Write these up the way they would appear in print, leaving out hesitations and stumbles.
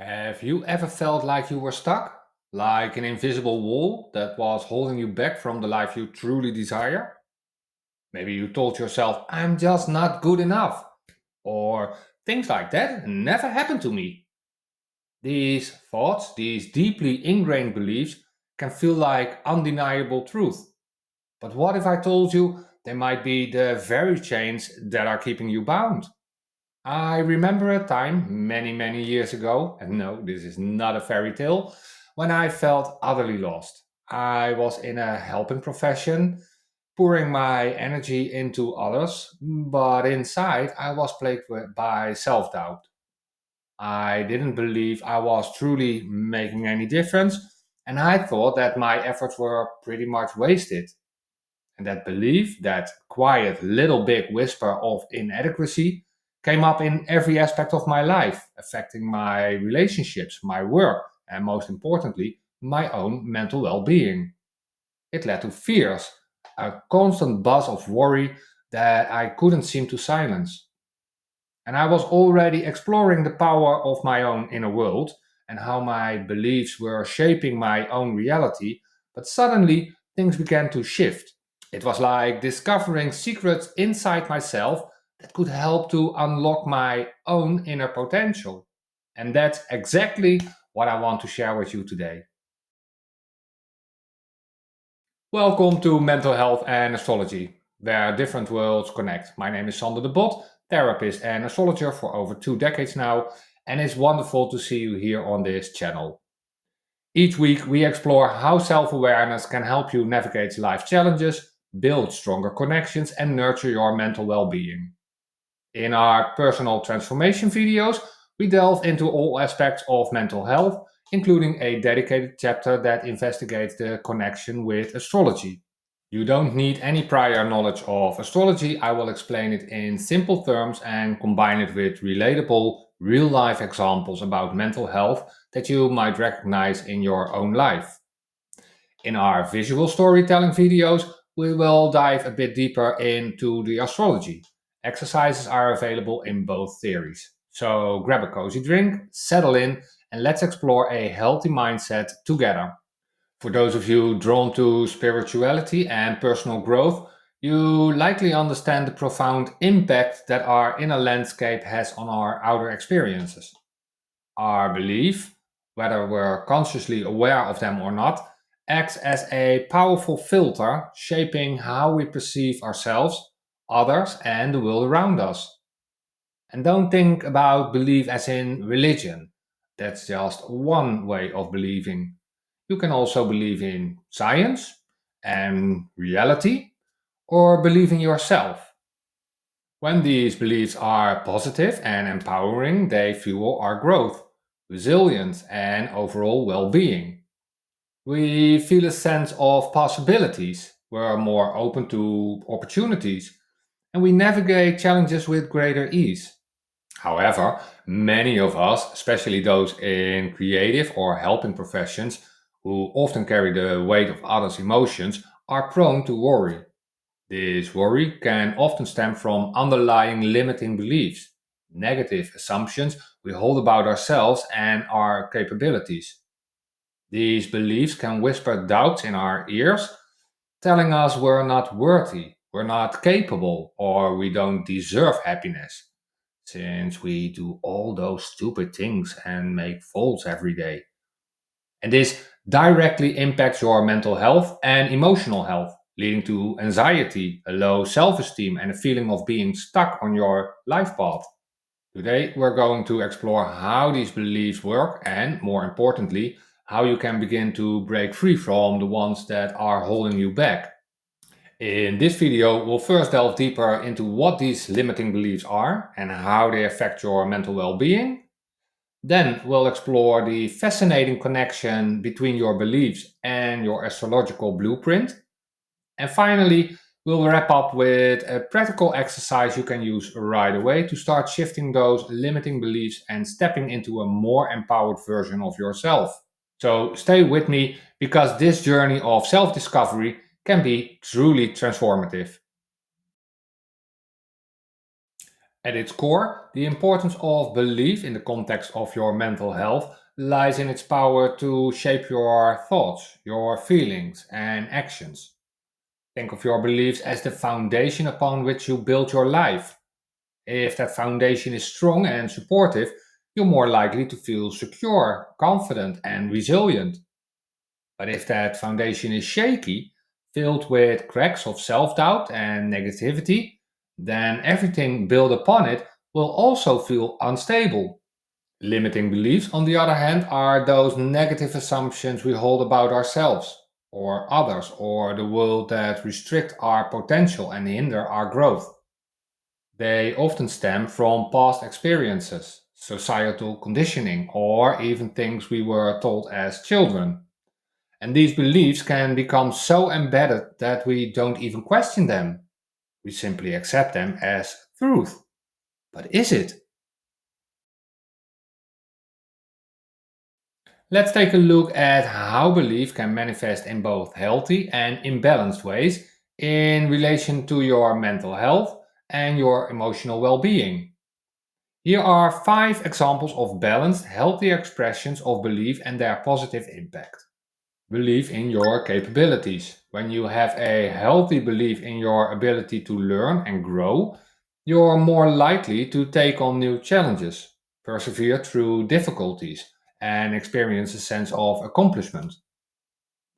Have you ever felt like you were stuck? Like an invisible wall that was holding you back from the life you truly desire? Maybe you told yourself, I'm just not good enough. Or things like that never happened to me. These thoughts, these deeply ingrained beliefs, can feel like undeniable truth. But what if I told you they might be the very chains that are keeping you bound? I remember a time many, many years ago, and no, this is not a fairy tale, when I felt utterly lost. I was in a helping profession, pouring my energy into others, but inside I was plagued by self doubt. I didn't believe I was truly making any difference, and I thought that my efforts were pretty much wasted. And that belief, that quiet little big whisper of inadequacy, came up in every aspect of my life, affecting my relationships, my work, and most importantly, my own mental well being. It led to fears, a constant buzz of worry that I couldn't seem to silence. And I was already exploring the power of my own inner world and how my beliefs were shaping my own reality, but suddenly things began to shift. It was like discovering secrets inside myself that could help to unlock my own inner potential. And that's exactly what I want to share with you today. Welcome to Mental Health and Astrology, where different worlds connect. My name is Sander de Bot, therapist and astrologer for over 2 decades now, and it's wonderful to see you here on this channel. Each week, we explore how self awareness can help you navigate life challenges, build stronger connections, and nurture your mental well being. In our personal transformation videos, we delve into all aspects of mental health, including a dedicated chapter that investigates the connection with astrology. You don't need any prior knowledge of astrology. I will explain it in simple terms and combine it with relatable, real life examples about mental health that you might recognize in your own life. In our visual storytelling videos, we will dive a bit deeper into the astrology. Exercises are available in both theories. So grab a cozy drink, settle in, and let's explore a healthy mindset together. For those of you drawn to spirituality and personal growth, you likely understand the profound impact that our inner landscape has on our outer experiences. Our belief, whether we're consciously aware of them or not, acts as a powerful filter shaping how we perceive ourselves, others, and the world around us. And don't think about belief as in religion. That's just one way of believing. You can also believe in science and reality, or believe in yourself. When these beliefs are positive and empowering, they fuel our growth, resilience, and overall well being. We feel a sense of possibilities, we're more open to opportunities, and we navigate challenges with greater ease. However, many of us, especially those in creative or helping professions who often carry the weight of others' emotions, are prone to worry. This worry can often stem from underlying limiting beliefs, negative assumptions we hold about ourselves and our capabilities. These beliefs can whisper doubts in our ears, telling us we're not worthy, we're not capable, or we don't deserve happiness, since we do all those stupid things and make faults every day. And this directly impacts your mental health and emotional health, leading to anxiety, a low self esteem, and a feeling of being stuck on your life path. Today, we're going to explore how these beliefs work and, more importantly, how you can begin to break free from the ones that are holding you back. In this video, we'll first delve deeper into what these limiting beliefs are and how they affect your mental well being. Then we'll explore the fascinating connection between your beliefs and your astrological blueprint. And finally, we'll wrap up with a practical exercise you can use right away to start shifting those limiting beliefs and stepping into a more empowered version of yourself. So stay with me because this journey of self discovery can be truly transformative. At its core, the importance of belief in the context of your mental health lies in its power to shape your thoughts, your feelings, and actions. Think of your beliefs as the foundation upon which you build your life. If that foundation is strong and supportive, you're more likely to feel secure, confident, and resilient. But if that foundation is shaky, filled with cracks of self doubt and negativity, then everything built upon it will also feel unstable. Limiting beliefs, on the other hand, are those negative assumptions we hold about ourselves, or others, or the world that restrict our potential and hinder our growth. They often stem from past experiences, societal conditioning, or even things we were told as children. And these beliefs can become so embedded that we don't even question them. We simply accept them as truth. But is it? Let's take a look at how belief can manifest in both healthy and imbalanced ways in relation to your mental health and your emotional well being. Here are five examples of balanced, healthy expressions of belief and their positive impact. Belief in your capabilities. When you have a healthy belief in your ability to learn and grow, you're more likely to take on new challenges, persevere through difficulties, and experience a sense of accomplishment.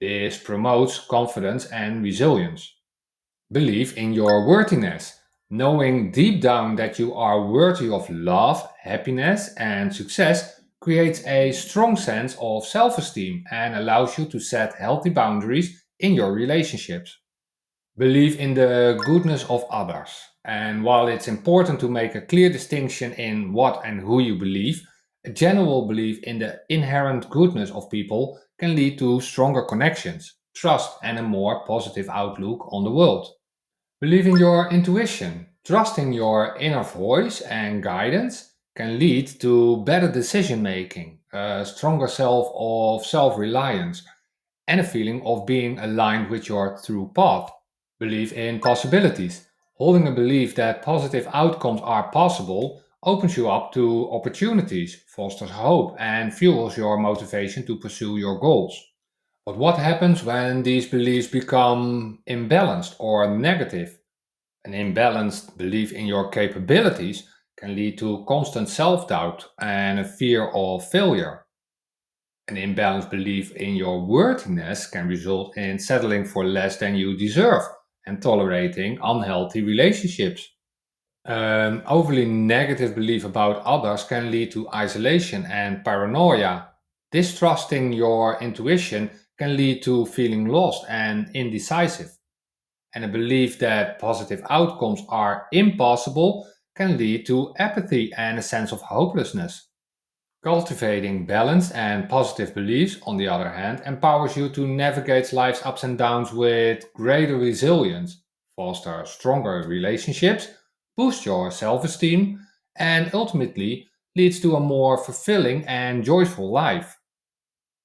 This promotes confidence and resilience. Belief in your worthiness. Knowing deep down that you are worthy of love, happiness, and success creates a strong sense of self esteem and allows you to set healthy boundaries in your relationships. Believe in the goodness of others. And while it's important to make a clear distinction in what and who you believe, a general belief in the inherent goodness of people can lead to stronger connections, trust, and a more positive outlook on the world. Believe in your intuition. Trusting your inner voice and guidance can lead to better decision making, a stronger self reliance, and a feeling of being aligned with your true path. Believe in possibilities. Holding a belief that positive outcomes are possible opens you up to opportunities, fosters hope, and fuels your motivation to pursue your goals. But what happens when these beliefs become imbalanced or negative? An imbalanced belief in your capabilities can lead to constant self doubt and a fear of failure. An imbalanced belief in your worthiness can result in settling for less than you deserve and tolerating unhealthy relationships. An overly negative belief about others can lead to isolation and paranoia. Distrusting your intuition can lead to feeling lost and indecisive. And a belief that positive outcomes are impossible can lead to apathy and a sense of hopelessness. Cultivating balanced and positive beliefs, on the other hand, empowers you to navigate life's ups and downs with greater resilience, foster stronger relationships, boost your self esteem, and ultimately leads to a more fulfilling and joyful life.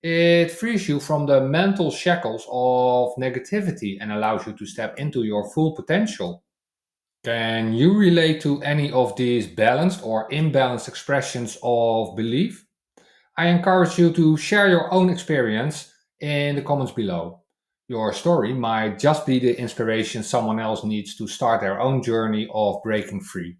It frees you from the mental shackles of negativity and allows you to step into your full potential. Can you relate to any of these balanced or imbalanced expressions of belief? I encourage you to share your own experience in the comments below. Your story might just be the inspiration someone else needs to start their own journey of breaking free.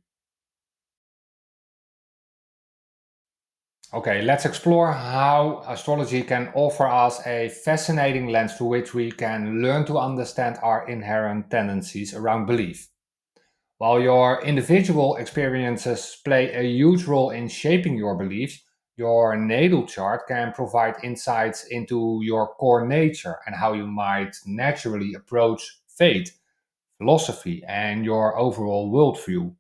Okay, let's explore how astrology can offer us a fascinating lens through which we can learn to understand our inherent tendencies around belief. While your individual experiences play a huge role in shaping your beliefs, your natal chart can provide insights into your core nature and how you might naturally approach faith, philosophy, and your overall worldview.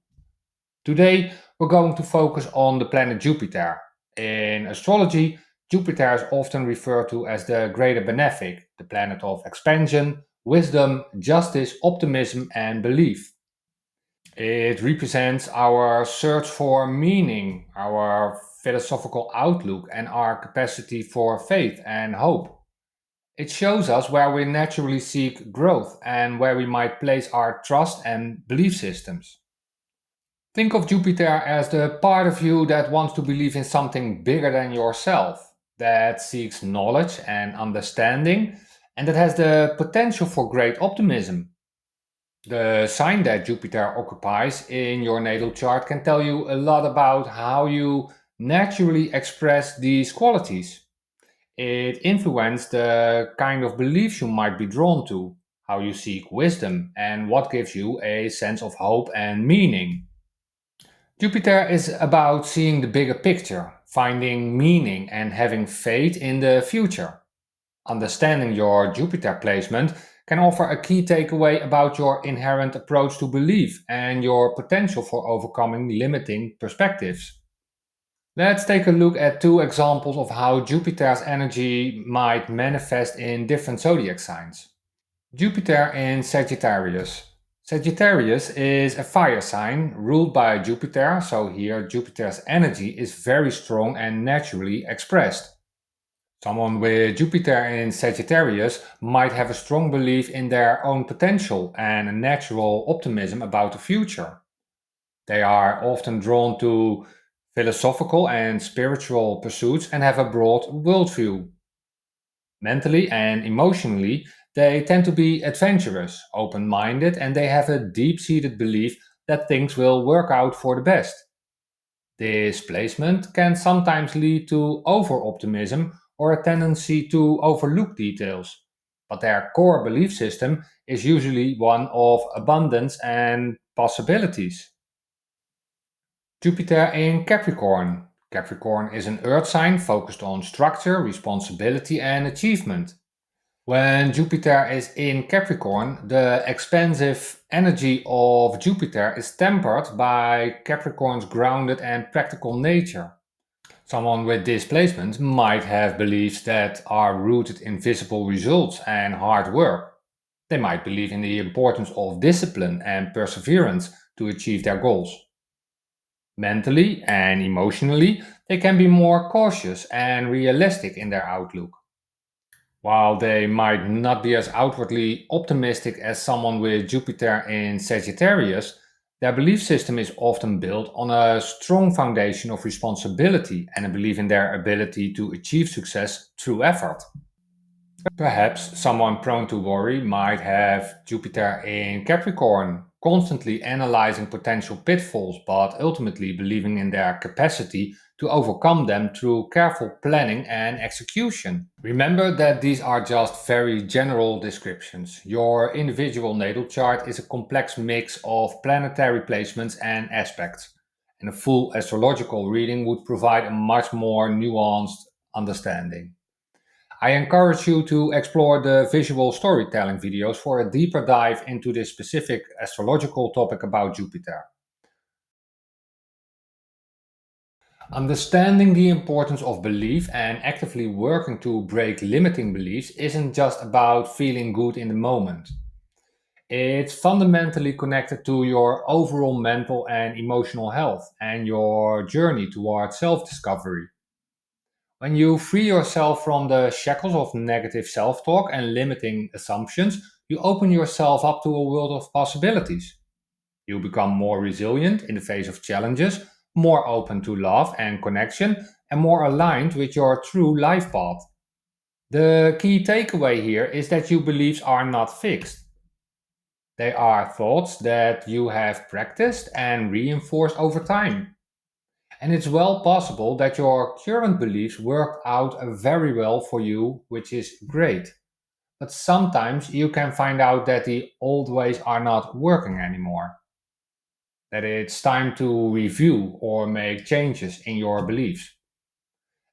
Today, we're going to focus on the planet Jupiter. In astrology, Jupiter is often referred to as the greater benefic, the planet of expansion, wisdom, justice, optimism, and belief. It represents our search for meaning, our philosophical outlook, and our capacity for faith and hope. It shows us where we naturally seek growth and where we might place our trust and belief systems. Think of Jupiter as the part of you that wants to believe in something bigger than yourself, that seeks knowledge and understanding, and that has the potential for great optimism. The sign that Jupiter occupies in your natal chart can tell you a lot about how you naturally express these qualities. It influences the kind of beliefs you might be drawn to, how you seek wisdom, and what gives you a sense of hope and meaning. Jupiter is about seeing the bigger picture, finding meaning, and having faith in the future. Understanding your Jupiter placement can offer a key takeaway about your inherent approach to belief and your potential for overcoming limiting perspectives. Let's take a look at two examples of how Jupiter's energy might manifest in different zodiac signs. Jupiter in Sagittarius. Sagittarius is a fire sign ruled by Jupiter, so here Jupiter's energy is very strong and naturally expressed. Someone with Jupiter in Sagittarius might have a strong belief in their own potential and a natural optimism about the future. They are often drawn to philosophical and spiritual pursuits and have a broad worldview. Mentally and emotionally, they tend to be adventurous, open minded, and they have a deep seated belief that things will work out for the best. This placement can sometimes lead to over optimism or a tendency to overlook details, but their core belief system is usually one of abundance and possibilities. Jupiter in Capricorn. Capricorn is an earth sign focused on structure, responsibility, and achievement. When Jupiter is in Capricorn, the expansive energy of Jupiter is tempered by Capricorn's grounded and practical nature. Someone with this placement might have beliefs that are rooted in visible results and hard work. They might believe in the importance of discipline and perseverance to achieve their goals. Mentally and emotionally, they can be more cautious and realistic in their outlook. While they might not be as outwardly optimistic as someone with Jupiter in Sagittarius, their belief system is often built on a strong foundation of responsibility and a belief in their ability to achieve success through effort. Perhaps someone prone to worry might have Jupiter in Capricorn, constantly analyzing potential pitfalls but ultimately believing in their capacity to overcome them through careful planning and execution. Remember that these are just very general descriptions. Your individual natal chart is a complex mix of planetary placements and aspects, and a full astrological reading would provide a much more nuanced understanding. I encourage you to explore the visual storytelling videos for a deeper dive into this specific astrological topic about Jupiter. Understanding the importance of belief and actively working to break limiting beliefs isn't just about feeling good in the moment. It's fundamentally connected to your overall mental and emotional health and your journey towards self discovery. When you free yourself from the shackles of negative self talk and limiting assumptions, you open yourself up to a world of possibilities. You become more resilient in the face of challenges, more open to love and connection, and more aligned with your true life path. The key takeaway here is that your beliefs are not fixed. They are thoughts that you have practiced and reinforced over time. And it's well possible that your current beliefs worked out very well for you, which is great. But sometimes you can find out that the old ways are not working anymore, that it's time to review or make changes in your beliefs.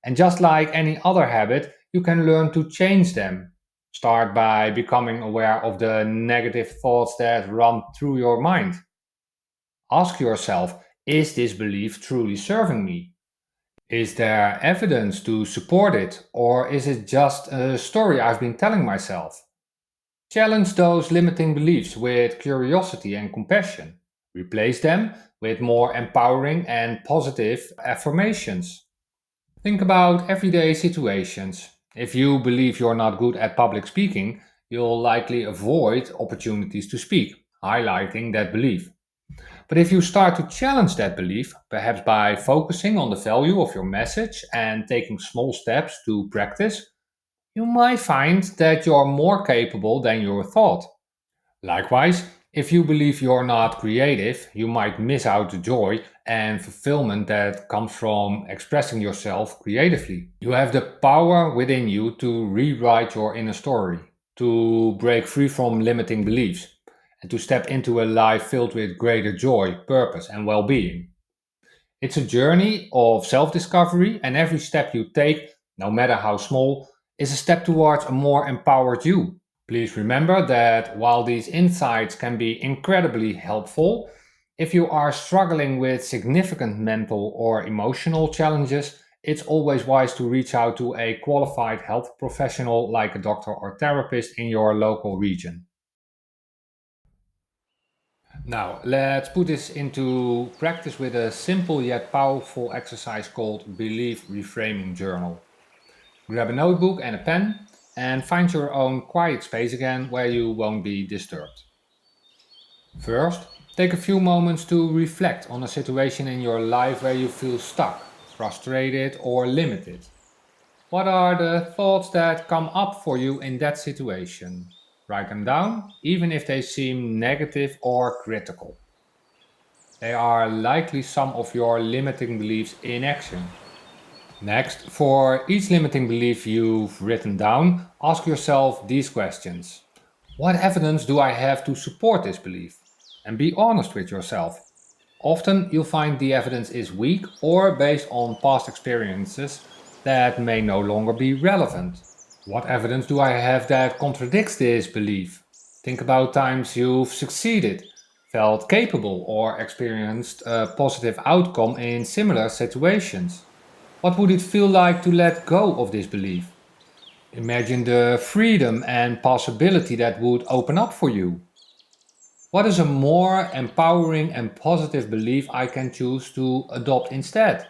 And just like any other habit, you can learn to change them. Start by becoming aware of the negative thoughts that run through your mind. Ask yourself, is this belief truly serving me? Is there evidence to support it, or is it just a story I've been telling myself? Challenge those limiting beliefs with curiosity and compassion. Replace them with more empowering and positive affirmations. Think about everyday situations. If you believe you're not good at public speaking, you'll likely avoid opportunities to speak, highlighting that belief. But if you start to challenge that belief, perhaps by focusing on the value of your message and taking small steps to practice, you might find that you're more capable than you thought. Likewise, if you believe you're not creative, you might miss out the joy and fulfillment that comes from expressing yourself creatively. You have the power within you to rewrite your inner story, to break free from limiting beliefs, and to step into a life filled with greater joy, purpose, and well being. It's a journey of self discovery, and every step you take, no matter how small, is a step towards a more empowered you. Please remember that while these insights can be incredibly helpful, if you are struggling with significant mental or emotional challenges, it's always wise to reach out to a qualified health professional like a doctor or therapist in your local region. Now, let's put this into practice with a simple yet powerful exercise called Belief Reframing Journal. Grab a notebook and a pen and find your own quiet space again where you won't be disturbed. First, take a few moments to reflect on a situation in your life where you feel stuck, frustrated, or limited. What are the thoughts that come up for you in that situation? Write them down, even if they seem negative or critical. They are likely some of your limiting beliefs in action. Next, for each limiting belief you've written down, ask yourself these questions. What evidence do I have to support this belief? And be honest with yourself. Often you'll find the evidence is weak or based on past experiences that may no longer be relevant. What evidence do I have that contradicts this belief? Think about times you've succeeded, felt capable, or experienced a positive outcome in similar situations. What would it feel like to let go of this belief? Imagine the freedom and possibility that would open up for you. What is a more empowering and positive belief I can choose to adopt instead?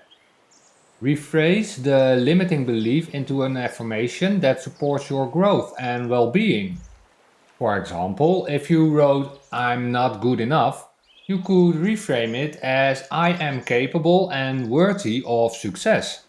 Rephrase the limiting belief into an affirmation that supports your growth and well being. For example, if you wrote, I'm not good enough, you could reframe it as I am capable and worthy of success.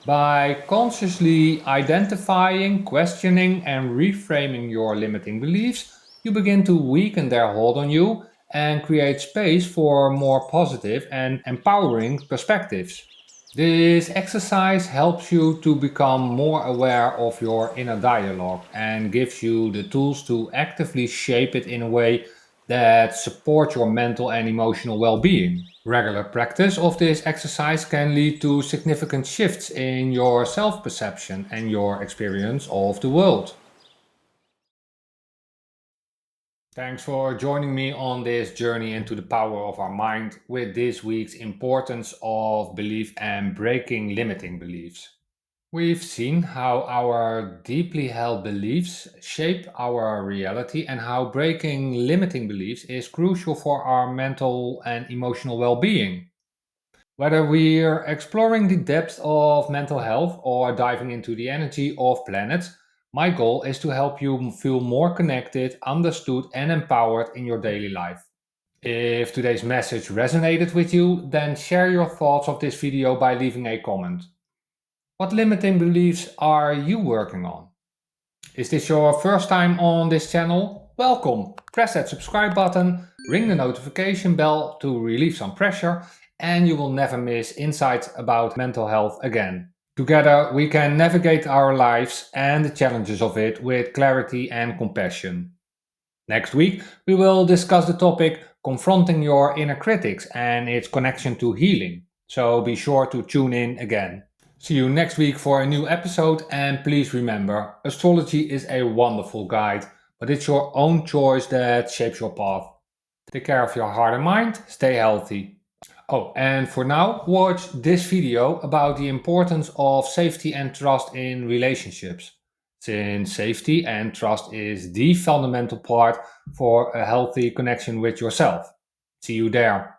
By consciously identifying, questioning, and reframing your limiting beliefs, you begin to weaken their hold on you and create space for more positive and empowering perspectives. This exercise helps you to become more aware of your inner dialogue and gives you the tools to actively shape it in a way that supports your mental and emotional well being. Regular practice of this exercise can lead to significant shifts in your self perception and your experience of the world. Thanks for joining me on this journey into the power of our mind with this week's importance of belief and breaking limiting beliefs. We've seen how our deeply held beliefs shape our reality and how breaking limiting beliefs is crucial for our mental and emotional well being. Whether we're exploring the depths of mental health or diving into the energy of planets, my goal is to help you feel more connected, understood, and empowered in your daily life. If today's message resonated with you, then share your thoughts of this video by leaving a comment. What limiting beliefs are you working on? Is this your first time on this channel? Welcome! Press that subscribe button, ring the notification bell to relieve some pressure, and you will never miss insights about mental health again. Together, we can navigate our lives and the challenges of it with clarity and compassion. Next week, we will discuss the topic confronting your inner critics and its connection to healing. So be sure to tune in again. See you next week for a new episode, and please remember, astrology is a wonderful guide, but it's your own choice that shapes your path. Take care of your heart and mind, stay healthy. Oh, and for now, watch this video about the importance of safety and trust in relationships, since safety and trust is the fundamental part for a healthy connection with yourself. See you there.